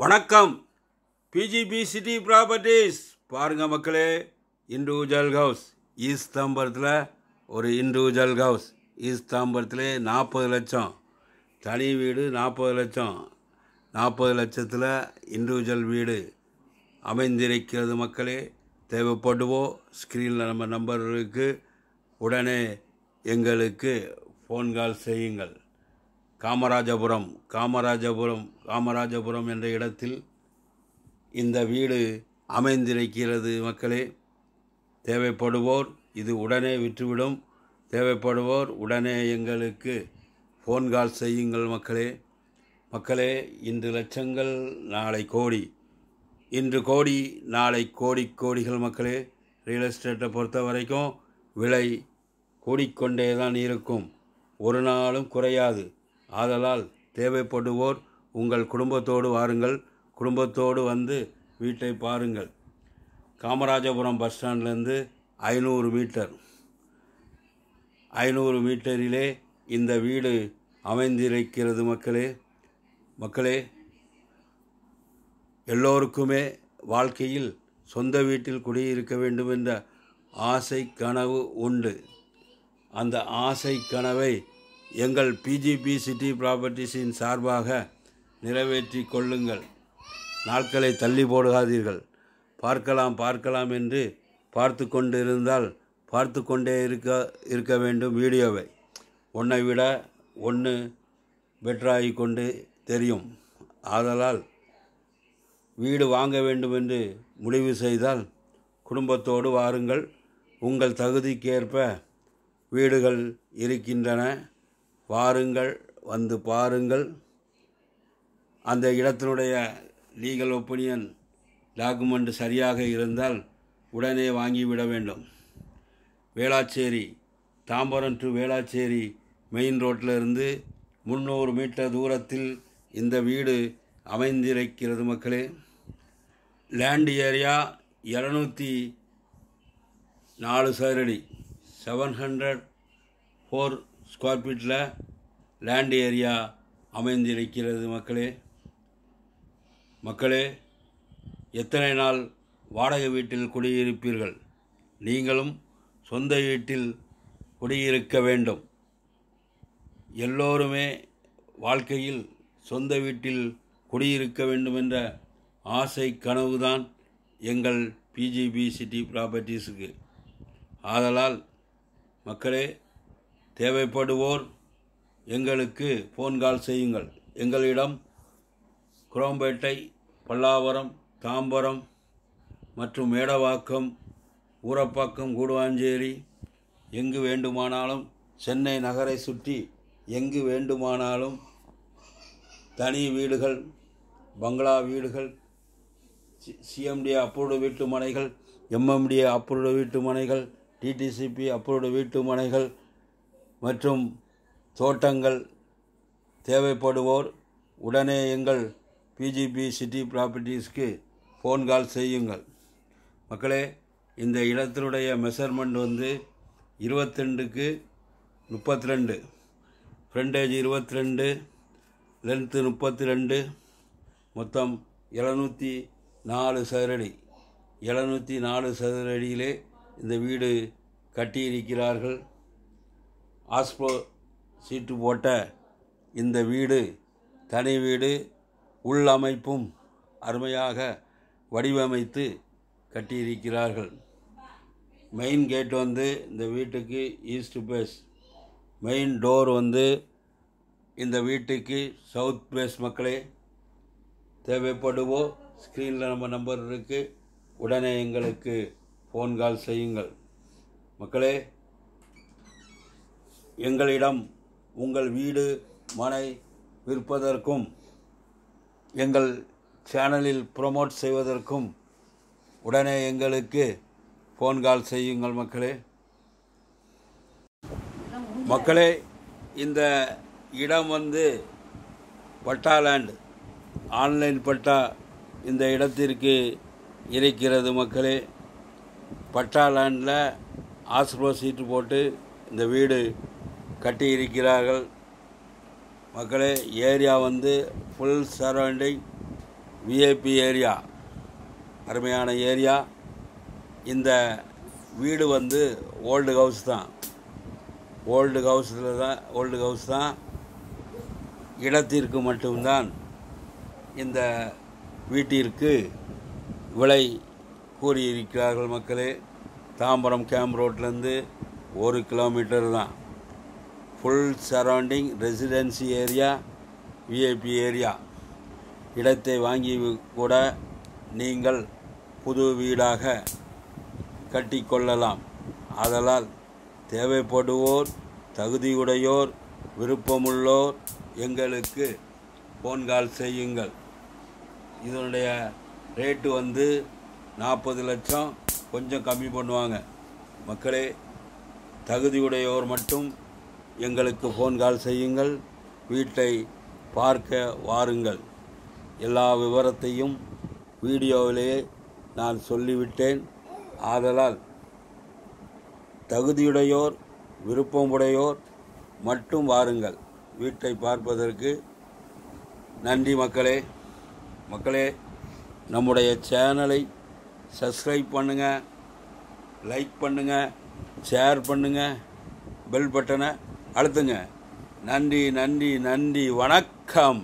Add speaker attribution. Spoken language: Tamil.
Speaker 1: வணக்கம். பிஜிபி சிட்டி ப்ராப்பர்ட்டிஸ் பாருங்க மக்களே. இண்டிவிஜுவல் ஹவுஸ் ஈஸ்ட் தாம்பரத்தில் ஒரு இண்டிவிஜுவல் ஹவுஸ் ஈஸ்ட் தாம்பரத்தில் 40 லட்சம் தனி வீடு. 40 லட்சம் 40 லட்சத்தில் இண்டிவிஜுவல் வீடு அமைந்திருக்கிறது மக்களே. தேவைப்படுவோ ஸ்க்ரீனில் நம்ம நம்பர் இருக்குது. உடனே எங்களுக்கு ஃபோன் கால் செய்யுங்கள். காமராஜபுரம் என்ற இடத்தில் இந்த வீடு அமைந்திருக்கிறது மக்களே. தேவைப்படுவோர் இது உடனே விற்றுவிடும். தேவைப்படுவோர் உடனே எங்களுக்கு ஃபோன் கால் செய்யுங்கள் மக்களே. இன்று லட்சங்கள் நாளை கோடி, இன்று கோடி நாளை கோடிகள் மக்களே. ரியல் எஸ்டேட்டை பொறுத்த வரைக்கும் விலை கூடிக்கொண்டே தான் இருக்கும், ஒரு நாளும் குறையாது. ஆதலால் தேவைப்படுவோர் உங்கள் குடும்பத்தோடு வாருங்கள். குடும்பத்தோடு வந்து வீட்டை பாருங்கள். காமராஜபுரம் பஸ் ஸ்டாண்ட்லேருந்து 500 மீட்டரிலே இந்த வீடு அமைந்திருக்கிறது மக்களே. எல்லோருக்குமே வாழ்க்கையில் சொந்த வீட்டில் குடியிருக்க வேண்டும் என்ற ஆசை கனவு உண்டு. அந்த ஆசை கனவை எங்கள் பிஜிபி சிட்டி ப்ராப்பர்ட்டிஸின் சார்பாக நிறைவேற்றி கொள்ளுங்கள். நாட்களை தள்ளி போடாதீர்கள். பார்க்கலாம் என்று பார்த்து கொண்டு இருந்தால் பார்த்து கொண்டே இருக்க வேண்டும். வீடியோவை ஒன்றை விட ஒன்று பெட்டராகி கொண்டு தெரியும். ஆதலால் வீடு வாங்க வேண்டும் என்று முடிவு செய்தால் குடும்பத்தோடு வாருங்கள். உங்கள் தகுதிக்கேற்ப வீடுகள் இருக்கின்றன. வாருங்கள், வந்து பாருங்கள். அந்த இடத்தினுடைய லீகல் ஒப்பீனியன் டாக்குமெண்ட் சரியாக இருந்தால் உடனே வாங்கிவிட வேண்டும். வேளாச்சேரி, தாம்பரம் டு வேளாச்சேரி மெயின் ரோட்டில் இருந்து 300 மீட்டர் தூரத்தில் இந்த வீடு அமைந்திருக்கிறது மக்களே. லேண்ட் ஏரியா 204 சதுரடி, 704 ஸ்கொயர் ஃபீட்டில் லேண்ட் ஏரியா அமைந்திருக்கிறது மக்களே. எத்தனை நாள் வாடகை வீட்டில் குடியிருப்பீர்கள்? நீங்களும் சொந்த வீட்டில் குடியிருக்க வேண்டும். எல்லோருமே வாழ்க்கையில் சொந்த வீட்டில் குடியிருக்க வேண்டும் என்ற ஆசை கனவுதான் எங்கள் பிஜிபி சிட்டி ப்ராப்பர்ட்டிஸுக்கு. ஆதலால் மக்களே, தேவைப்படுவோர் எங்களுக்கு ஃபோன் கால் செய்யுங்கள். எங்களிடம் குரோம்பேட்டை, பல்லாவரம், தாம்பரம் மற்றும் மேடவாக்கம், ஊரப்பாக்கம், கூடுவாஞ்சேரி, எங்கு வேண்டுமானாலும் சென்னை நகரை சுற்றி எங்கு வேண்டுமானாலும் தனி வீடுகள், பங்களா வீடுகள், சிஎம்டி அப்ரூவ்டு வீட்டு மனைகள், எம்எம்டி அப்ரூவ்டு வீட்டு மனைகள், டிடிசிபி அப்ரூவ்டு வீட்டு மனைகள் மற்றும் தோட்டங்கள் தேவைப்படுவோர் உடனே எங்கள் பிஜிபி சிட்டி ப்ராப்பர்ட்டிஸ்க்கு ஃபோன் கால் செய்யுங்கள் மக்களே. இந்த இடத்தினுடைய மெஷர்மெண்ட் 22க்கு 32, ஃப்ரண்டேஜ் 22, லென்த்து 32, மொத்தம் 704 சதுரடி. 704 சதுரடியிலே இந்த வீடு கட்டியிருக்கிறார்கள். ஆஸ்போ சீட்டு போட்ட இந்த வீடு தனி வீடு. உள்ளமைப்பும் அருமையாக வடிவமைத்து கட்டியிருக்கிறார்கள். மெயின் கேட் இந்த வீட்டுக்கு ஈஸ்ட் பேஸ், மெயின் டோர் இந்த வீட்டுக்கு சவுத் பேஸ் மக்களே. தேவைப்படுவோ ஸ்க்ரீனில் நம்ம நம்பர் இருக்குது. உடனே எங்களுக்கு ஃபோன் கால் செய்யுங்கள் மக்களே. எங்களிடம் உங்கள் வீடு மனை விற்பதற்கும் எங்கள் சேனலில் ப்ரொமோட் செய்வதற்கும் உடனே எங்களுக்கு ஃபோன் கால் செய்யுங்கள் மக்களே. இந்த இடம் பட்டா லேண்ட், ஆன்லைன் பட்டா இந்த இடத்திற்கு இருக்கிறது மக்களே. பட்டா லேண்டில் ஆஸ்போ சீட்டு போட்டு இந்த வீடு கட்டியிருக்கிறார்கள் மக்களே. Area full surrounding VIP area, அருமையான ஏரியா. இந்த வீடு வந்து ஓல்டு ஹவுஸ் தான். ஓல்டு ஹவுஸ் தான். இடத்திற்கு மட்டும்தான் இந்த வீட்டிற்கு விலை கூறியிருக்கிறார்கள் மக்களே. தாம்பரம் கேம்ப் ரோட்லேருந்து 1 கிலோமீட்டர் தான். Full surrounding residency area, VIP area. இடத்தை வாங்கி கூட நீங்கள் புது வீடாக கட்டிக்கொள்ளலாம். ஆதலால் தேவைப்படுவோர், தகுதியுடையோர், விருப்பமுள்ளோர் எங்களுக்கு ஃபோன் கால் செய்யுங்கள். இதனுடைய ரேட்டு வந்து 40 லட்சம், கொஞ்சம் கம்மி பண்ணுவாங்க மக்களே. தகுதியுடையோர் மட்டும் எங்களுக்கு ஃபோன் கால் செய்யுங்கள், வீட்டை பார்க்க வாருங்கள். எல்லா விவரத்தையும் வீடியோவிலேயே நான் சொல்லிவிட்டேன். ஆதலால் தகுதியுடையோர், விருப்பமுடையோர் மட்டும் வாருங்கள் வீட்டை பார்ப்பதற்கு. நன்றி மக்களே. நம்முடைய சேனலை சப்ஸ்கிரைப் பண்ணுங்கள், லைக் பண்ணுங்கள், ஷேர் பண்ணுங்கள், பெல் பட்டனை அழுத்துங்க. நன்றி, வணக்கம்.